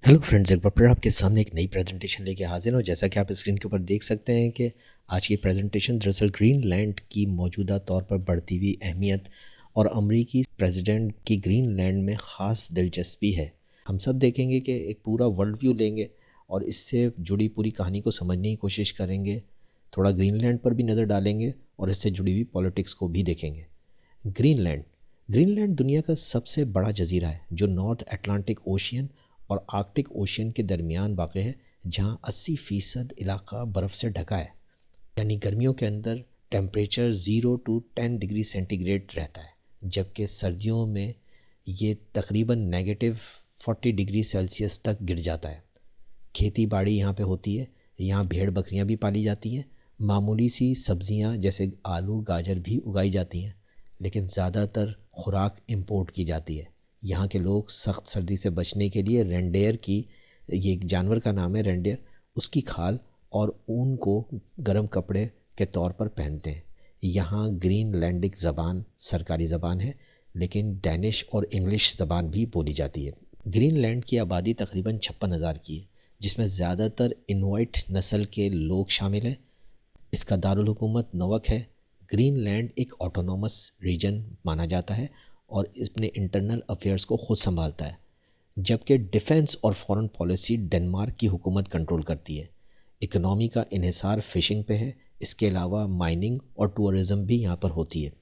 Hello friends, एक बार फिर आपके सामने एक नई प्रेजेंटेशन लेके हाजिर हूँ। जैसा कि आप स्क्रीन के ऊपर देख सकते हैं कि आज की प्रेजेंटेशन दरअसल ग्रीनलैंड की मौजूदा तौर पर बढ़ती हुई अहमियत और अमरीकी प्रेसिडेंट की ग्रीनलैंड में ख़ास दिलचस्पी है। हम सब देखेंगे कि एक पूरा वर्ल्ड व्यू लेंगे और इससे जुड़ी पूरी कहानी को समझने की कोशिश करेंगे। थोड़ा ग्रीनलैंड पर भी नज़र डालेंगे और इससे जुड़ी हुई पॉलिटिक्स को भी देखेंगे। ग्रीनलैंड ग्रीनलैंड दुनिया का सबसे बड़ा जजीरा है जो नॉर्थ अटलांटिक ओशियन और आर्कटिक ओशियन के दरमियान वाक़ है, जहां 80% इलाका बर्फ़ से ढका है। यानी गर्मियों के अंदर टेम्परेचर 0 to 10 डिग्री सेंटीग्रेड रहता है, जबकि सर्दियों में ये तकरीबन -40 डिग्री सेल्सियस तक गिर जाता है। खेती बाड़ी यहाँ पे होती है, यहाँ भेड़ बकरियाँ भी पाली जाती हैं, मामूली सी सब्ज़ियाँ जैसे आलू गाजर भी उगाई जाती हैं, लेकिन ज़्यादातर खुराक इंपोर्ट की जाती है। यहाँ के लोग सख्त सर्दी से बचने के लिए रेंडेयर की, ये एक जानवर का नाम है रेंडेयर, उसकी खाल और ऊन को गर्म कपड़े के तौर पर पहनते हैं। यहाँ ग्रीनलैंडिक ज़बान सरकारी ज़बान है, लेकिन डैनिश और इंग्लिश ज़बान भी बोली जाती है। ग्रीनलैंड की आबादी तकरीबन 56,000 की है, जिसमें ज़्यादातर इनुइट नस्ल के लोग शामिल हैं। इसका दारुल हुकूमत नवक है। ग्रीनलैंड एक ऑटोनॉमस रीजन माना जाता है और इसमें इंटरनल अफेयर्स को ख़ुद संभालता है, जबकि डिफेंस और फॉरेन पॉलिसी डेनमार्क की हुकूमत कंट्रोल करती है। इकनॉमी का इन्हिसार फ़िशिंग पे है। इसके अलावा माइनिंग और टूरिज़म भी यहाँ पर होती है।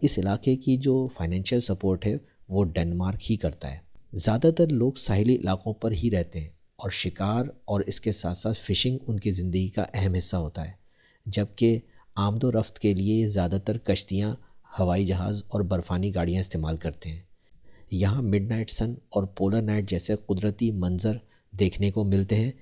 इस इलाके की जो फाइनेंशियल सपोर्ट है वो डेनमार्क ही करता है। ज़्यादातर लोग साहिली इलाकों पर ही रहते हैं और शिकार और इसके साथ साथ फ़िशिंग उनकी ज़िंदगी का अहम हिस्सा होता है, जबकि आमदो रफ्त के लिए ज़्यादातर कश्तियाँ, हवाई जहाज़ और बर्फ़ानी गाड़ियाँ इस्तेमाल करते हैं। यहाँ मिडनाइट सन और पोलर नाइट जैसे कुदरती मंजर देखने को मिलते हैं,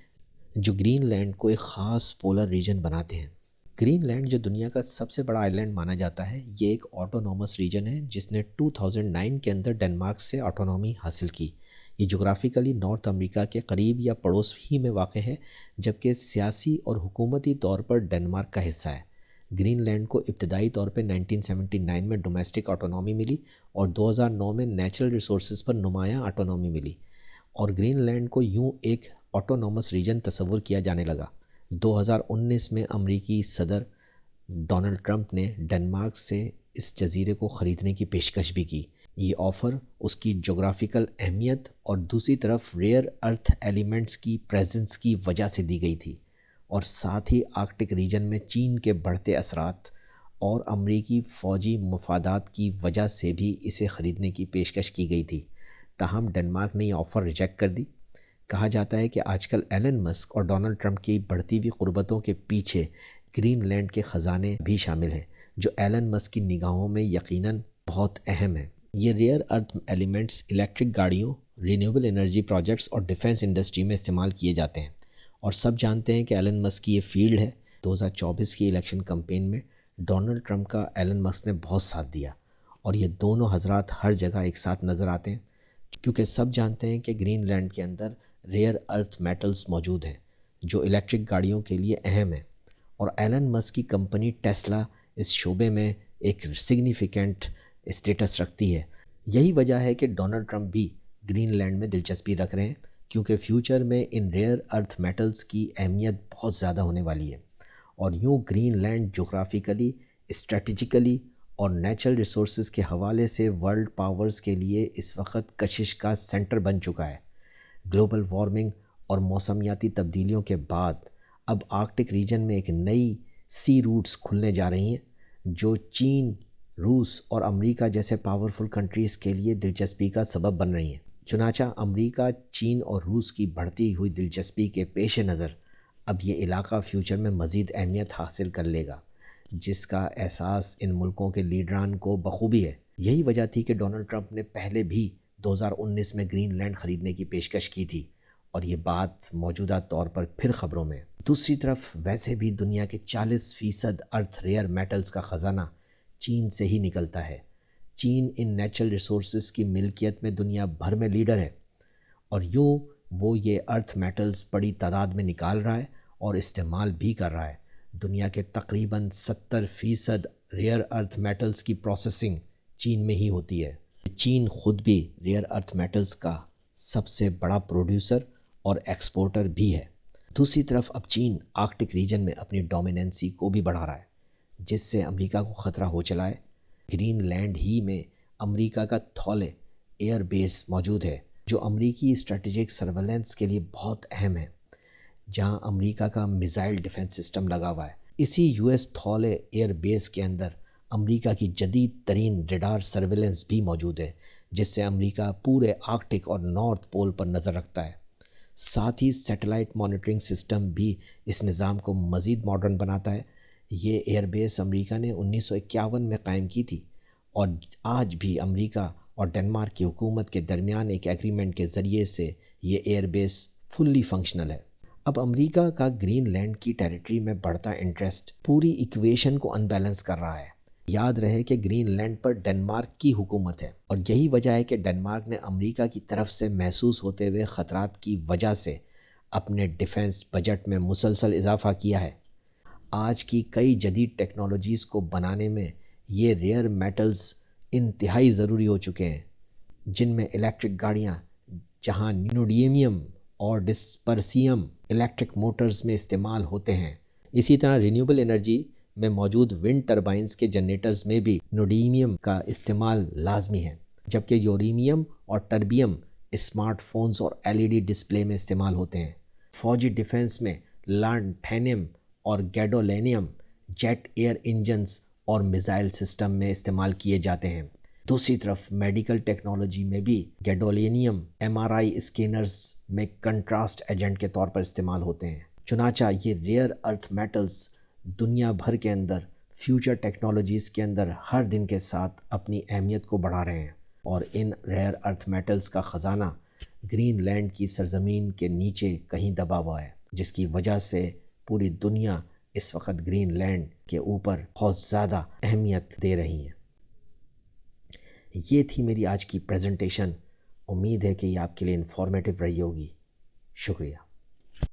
जो ग्रीनलैंड को एक ख़ास पोलर रीजन बनाते हैं। ग्रीनलैंड जो दुनिया का सबसे बड़ा आइलैंड माना जाता है, ये एक ऑटोनॉमस रीजन है जिसने 2009 के अंदर डेनमार्क से ऑटोनॉमी हासिल की। ये जोग्राफिकली नॉर्थ अमेरिका के करीब या पड़ोस ही में वाक़ है, जबकि सियासी और हुकूमती तौर पर डेनमार्क का हिस्सा है। ग्रीनलैंड को इब्तदाई तौर पे 1979 में डोमेस्टिक ऑटोनॉमी मिली और 2009 में नेचुरल रिसोर्सेज पर नुमायाँ ऑटोनॉमी मिली और ग्रीनलैंड को यूं एक ऑटोनॉमस रीजन तस्वुर किया जाने लगा। 2019 में अमरीकी सदर डोनाल्ड ट्रंप ने डेनमार्क से इस जजीरे को ख़रीदने की पेशकश भी की। ये ऑफ़र उसकी जोग्राफिकल अहमियत और दूसरी तरफ रेयर अर्थ एलिमेंट्स की प्रेजेंस की वजह से दी गई थी, और साथ ही आर्कटिक रीजन में चीन के बढ़ते असरात और अमरीकी फ़ौजी मफादात की वजह से भी इसे ख़रीदने की पेशकश की गई थी। ताहम डेनमार्क ने यह ऑफ़र रिजेक्ट कर दी। कहा जाता है कि आजकल एलन मस्क और डोनाल्ड ट्रंप की बढ़ती हुई क़ुर्बतों के पीछे ग्रीनलैंड के ख़जाने भी शामिल हैं, जो एलन मस्क की निगाहों में यकीनन बहुत अहम है। ये रेयर अर्थ एलिमेंट्स इलेक्ट्रिक गाड़ियों, रिन्यूएबल एनर्जी प्रोजेक्ट्स और डिफेंस इंडस्ट्री में इस्तेमाल किए जाते हैं। और सब जानते हैं कि एलन मस्क की ये फील्ड है। 2024 की इलेक्शन कैंपेन में डोनाल्ड ट्रंप का एलन मस्क ने बहुत साथ दिया और ये दोनों हजरात हर जगह एक साथ नज़र आते हैं, क्योंकि सब जानते हैं कि ग्रीनलैंड के अंदर रेयर अर्थ मेटल्स मौजूद हैं जो इलेक्ट्रिक गाड़ियों के लिए अहम है, और एलन मस्क की कंपनी टेस्ला इस शोबे में एक सिग्निफिकेंट स्टेटस रखती है। यही वजह है कि डोनाल्ड ट्रंप भी ग्रीनलैंड में दिलचस्पी रख रहे हैं, क्योंकि फ्यूचर में इन रेयर अर्थ मेटल्स की अहमियत बहुत ज़्यादा होने वाली है। और यूँ ग्रीनलैंड जोग्राफिकली, स्ट्रेटजिकली और नेचुरल रिसोर्सेज के हवाले से वर्ल्ड पावर्स के लिए इस वक्त कशिश का सेंटर बन चुका है। ग्लोबल वार्मिंग और मौसमियाती तब्दीलियों के बाद अब आर्कटिक रीजन में एक नई सी रूट्स खुलने जा रही हैं, जो चीन, रूस और अमेरिका जैसे पावरफुल कंट्रीज़ के लिए दिलचस्पी का सबब बन रही हैं। चुनांचे अमेरिका, चीन और रूस की बढ़ती हुई दिलचस्पी के पेश नज़र अब ये इलाका फ्यूचर में मज़ीद अहमियत हासिल कर लेगा, जिसका एहसास इन मुल्कों के लीडरान को बखूबी है। यही वजह थी कि डोनाल्ड ट्रंप ने पहले भी 2019 में ग्रीनलैंड ख़रीदने की पेशकश की थी, और ये बात मौजूदा तौर पर फिर ख़बरों में। दूसरी तरफ वैसे भी दुनिया के 40% अर्थ रेयर मेटल्स का ख़जाना चीन से ही निकलता है। चीन इन नेचुरल रिसोर्सेज की मिल्कियत में दुनिया भर में लीडर है, और यूँ वो ये अर्थ मेटल्स बड़ी तादाद में निकाल रहा है और इस्तेमाल भी कर रहा है। दुनिया के तकरीबन 70% रेयर अर्थ मेटल्स की प्रोसेसिंग चीन में ही होती है। चीन खुद भी रेयर अर्थ मेटल्स का सबसे बड़ा प्रोड्यूसर اور ایکسپورٹر بھی ہے۔ دوسری طرف اب چین آرکٹک ریجن میں اپنی ڈومیننسی کو بھی بڑھا رہا ہے، جس سے امریکہ کو خطرہ ہو چلا ہے۔ گرین لینڈ ہی میں امریکہ کا تھولے ایئر بیس موجود ہے، جو امریکی اسٹریٹجک سرویلنس کے لیے بہت اہم ہے، جہاں امریکہ کا میزائل ڈیفنس سسٹم لگا ہوا ہے۔ اسی یو ایس تھولے ایئر بیس کے اندر امریکہ کی جدید ترین ریڈار سرویلنس بھی موجود ہے، جس سے امریکہ پورے آرکٹک اور نارتھ پول پر نظر رکھتا ہے۔ ساتھ ہی سیٹلائٹ مانیٹرنگ سسٹم بھی اس نظام کو مزید ماڈرن بناتا ہے۔ یہ ایئر بیس امریکہ نے 1951 میں قائم کی تھی، اور آج بھی امریکہ اور ڈنمارک کی حکومت کے درمیان ایک ایگریمنٹ کے ذریعے سے یہ ایئر بیس فلی فنکشنل ہے۔ اب امریکہ کا گرین لینڈ کی ٹیریٹری میں بڑھتا انٹرسٹ پوری ایکویشن کو ان بیلنس کر رہا ہے۔ یاد رہے کہ گرین لینڈ پر ڈنمارک کی حکومت ہے، اور یہی وجہ ہے کہ ڈنمارک نے امریکہ کی طرف سے محسوس ہوتے ہوئے خطرات کی وجہ سے اپنے ڈیفنس بجٹ میں مسلسل اضافہ کیا ہے۔ آج کی کئی جدید ٹیکنالوجیز کو بنانے میں یہ ریئر میٹلز انتہائی ضروری ہو چکے ہیں، جن میں الیکٹرک گاڑیاں، جہاں نیوڈیمیم اور ڈسپرسیم الیکٹرک موٹرز میں استعمال ہوتے ہیں۔ اسی طرح رینیوبل انرجی میں موجود ونڈ ٹربائنز کے جنریٹرز میں بھی نیوڈیمیم کا استعمال لازمی ہے، جبکہ یوریمیم اور ٹربیم اسمارٹ فونز اور LED ڈسپلے میں استعمال ہوتے ہیں۔ فوجی ڈیفنس میں لانٹینیم اور گیڈولینیم جیٹ ایئر انجنز اور میزائل سسٹم میں استعمال کیے جاتے ہیں۔ دوسری طرف میڈیکل ٹیکنالوجی میں بھی گیڈولینیم MRI اسکینرز میں کنٹراسٹ ایجنٹ کے طور پر استعمال ہوتے ہیں۔ چنانچہ یہ ریئر ارتھ میٹلز دنیا بھر کے اندر فیوچر ٹیکنالوجیز کے اندر ہر دن کے ساتھ اپنی اہمیت کو بڑھا رہے ہیں، اور ان ریئر ارتھ میٹلز کا خزانہ گرین لینڈ کی سرزمین کے نیچے کہیں دبا ہوا ہے، جس کی وجہ سے پوری دنیا اس وقت گرین لینڈ کے اوپر بہت زیادہ اہمیت دے رہی ہے۔ یہ تھی میری آج کی پریزنٹیشن۔ امید ہے کہ یہ آپ کے لیے انفارمیٹیو رہی ہوگی۔ شکریہ۔